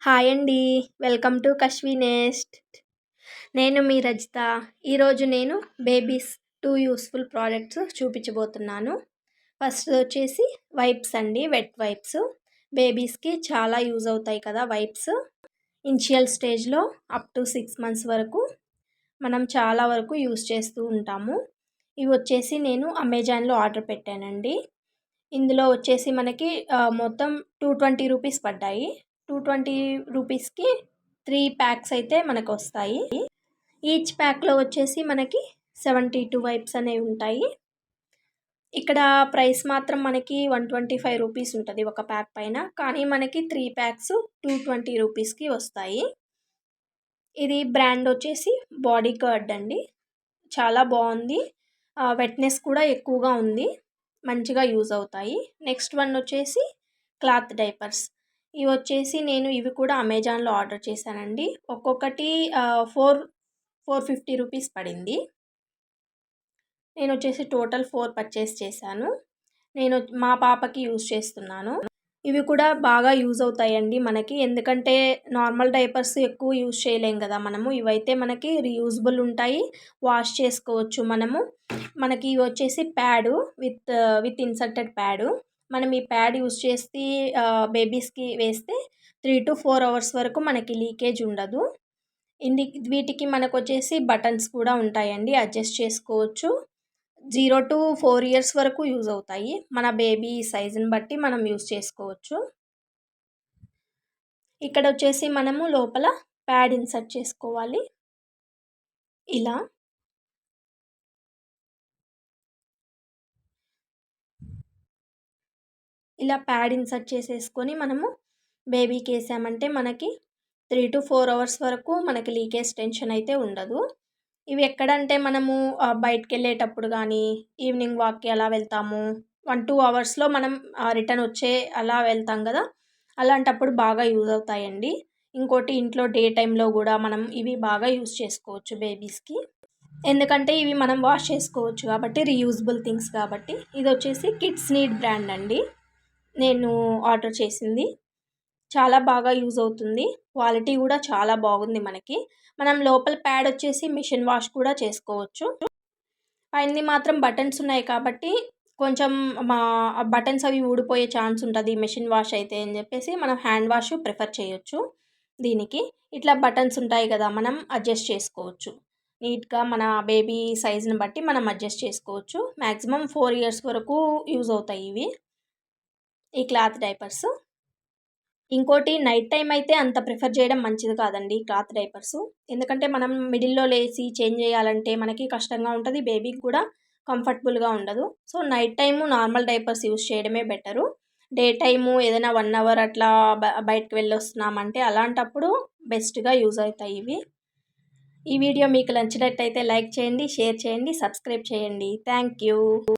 Hi అండి. Welcome to Kashvi Nest. నేను మీ రజిత. ఈరోజు నేను బేబీస్ 2 యూస్ఫుల్ ప్రోడక్ట్స్ చూపించబోతున్నాను. ఫస్ట్ వచ్చేసి వైప్స్ అండి, వెట్ వైప్స్. బేబీస్కి చాలా యూజ్ అవుతాయి కదా వైప్స్. ఇనిషియల్ స్టేజ్లో అప్ టు 6 మంత్స్ వరకు మనం చాలా వరకు యూజ్ చేస్తూ ఉంటాము. ఇవి వచ్చేసి నేను అమెజాన్లో ఆర్డర్ పెట్టానండి. ఇందులో వచ్చేసి మనకి మొత్తం 220 రూపీస్ పడ్డాయి. 220 రూపీస్కి 3 ప్యాక్స్ అయితే మనకు వస్తాయి. ఈచ్ ప్యాక్లో వచ్చేసి మనకి 72 వైప్స్ అనేవి ఉంటాయి. ఇక్కడ ప్రైస్ మాత్రం మనకి 125 రూపీస్ ఉంటుంది ఒక ప్యాక్ పైన, కానీ మనకి 3 ప్యాక్స్ 220 రూపీస్కి వస్తాయి. ఇది బ్రాండ్ వచ్చేసి బాడీ గార్డ్ అండి. చాలా బాగుంది. వెట్నెస్ కూడా ఎక్కువగా ఉంది, మంచిగా యూజ్ అవుతాయి. నెక్స్ట్ వన్ వచ్చేసి క్లాత్ డైపర్స్. ఇవి వచ్చేసి నేను ఇవి కూడా అమెజాన్లో ఆర్డర్ చేశానండి. ఒక్కొక్కటి 450 రూపీస్ పడింది. నేను వచ్చేసి టోటల్ 4 పర్చేస్ చేశాను. నేను మా పాపకి యూజ్ చేస్తున్నాను. ఇవి కూడా బాగా యూజ్ అవుతాయండి మనకి, ఎందుకంటే నార్మల్ డైపర్స్ ఎక్కువ యూజ్ చేయలేం కదా మనము. ఇవైతే మనకి రీయూజబుల్ ఉంటాయి, వాష్ చేసుకోవచ్చు మనము. మనకి ఇవి వచ్చేసి ప్యాడు విత్ ఇన్సర్టెడ్ ప్యాడు. మనం ఈ ప్యాడ్ యూజ్ చేసి బేబీస్కి వేస్తే 3 to 4 అవర్స్ వరకు మనకి లీకేజ్ ఉండదు. వీటికి మనకు వచ్చేసి బటన్స్ కూడా ఉంటాయండి, అడ్జస్ట్ చేసుకోవచ్చు. 0 to 4 ఇయర్స్ వరకు యూజ్ అవుతాయి. మన బేబీ సైజుని బట్టి మనం యూజ్ చేసుకోవచ్చు. ఇక్కడ వచ్చేసి మనము లోపల ప్యాడ్ ఇన్సర్ట్ చేసుకోవాలి. ఇలా ప్యాడ్ ఇన్సర్ట్ చేసేసుకొని మనము బేబీకి వేసామంటే మనకి 3 to 4 అవర్స్ వరకు మనకి లీకేజ్ టెన్షన్ అయితే ఉండదు. ఇవి ఎక్కడంటే మనము బయటకు వెళ్ళేటప్పుడు కానీ, ఈవినింగ్ వాక్కి అలా వెళ్తాము, 1-2 అవర్స్లో మనం రిటర్న్ వచ్చే అలా వెళ్తాం కదా, అలాంటప్పుడు బాగా యూజ్ అవుతాయండి. ఇంకోటి ఇంట్లో డే టైంలో కూడా మనం ఇవి బాగా యూజ్ చేసుకోవచ్చు బేబీస్కి, ఎందుకంటే ఇవి మనం వాష్ చేసుకోవచ్చు కాబట్టి, రీయూజబుల్ థింగ్స్ కాబట్టి. ఇది వచ్చేసి కిడ్స్ నీడ్ బ్రాండ్ అండి నేను ఆర్డర్ చేసింది. చాలా బాగా యూజ్ అవుతుంది, క్వాలిటీ కూడా చాలా బాగుంది మనకి. మనం లోపల ప్యాడ్ వచ్చేసి మిషన్ వాష్ కూడా చేసుకోవచ్చు. పైన మాత్రం బటన్స్ ఉన్నాయి కాబట్టి కొంచెం మా బటన్స్ అవి ఊడిపోయే ఛాన్స్ ఉంటుంది మిషన్ వాష్ అయితే అని చెప్పేసి మనం హ్యాండ్ వాష్ ప్రిఫర్ చేయొచ్చు. దీనికి ఇట్లా బటన్స్ ఉంటాయి కదా, మనం అడ్జస్ట్ చేసుకోవచ్చు నీట్గా. మన బేబీ సైజుని బట్టి మనం అడ్జస్ట్ చేసుకోవచ్చు. మ్యాక్సిమం 4 ఇయర్స్ వరకు యూజ్ అవుతాయి ఇవి, ఈ క్లాత్ డైపర్స్. ఇంకోటి నైట్ టైం అయితే అంత ప్రిఫర్ చేయడం మంచిది కాదండి క్లాత్ డైపర్స్, ఎందుకంటే మనం మిడిల్లో లేచి చేంజ్ చేయాలంటే మనకి కష్టంగా ఉంటుంది, బేబీకి కూడా కంఫర్టబుల్గా ఉండదు. So night time normal diapers use చేయడమే బెటరు. డే టైము ఏదైనా 1 అవర్ అట్లా బయటకు వెళ్ళొస్తున్నామంటే అలాంటప్పుడు బెస్ట్గా యూజ్ అవుతాయి ఇవి. ఈ వీడియో మీకు నచ్చినట్టయితే లైక్ చేయండి, షేర్ చేయండి, సబ్స్క్రైబ్ చేయండి. Thank you.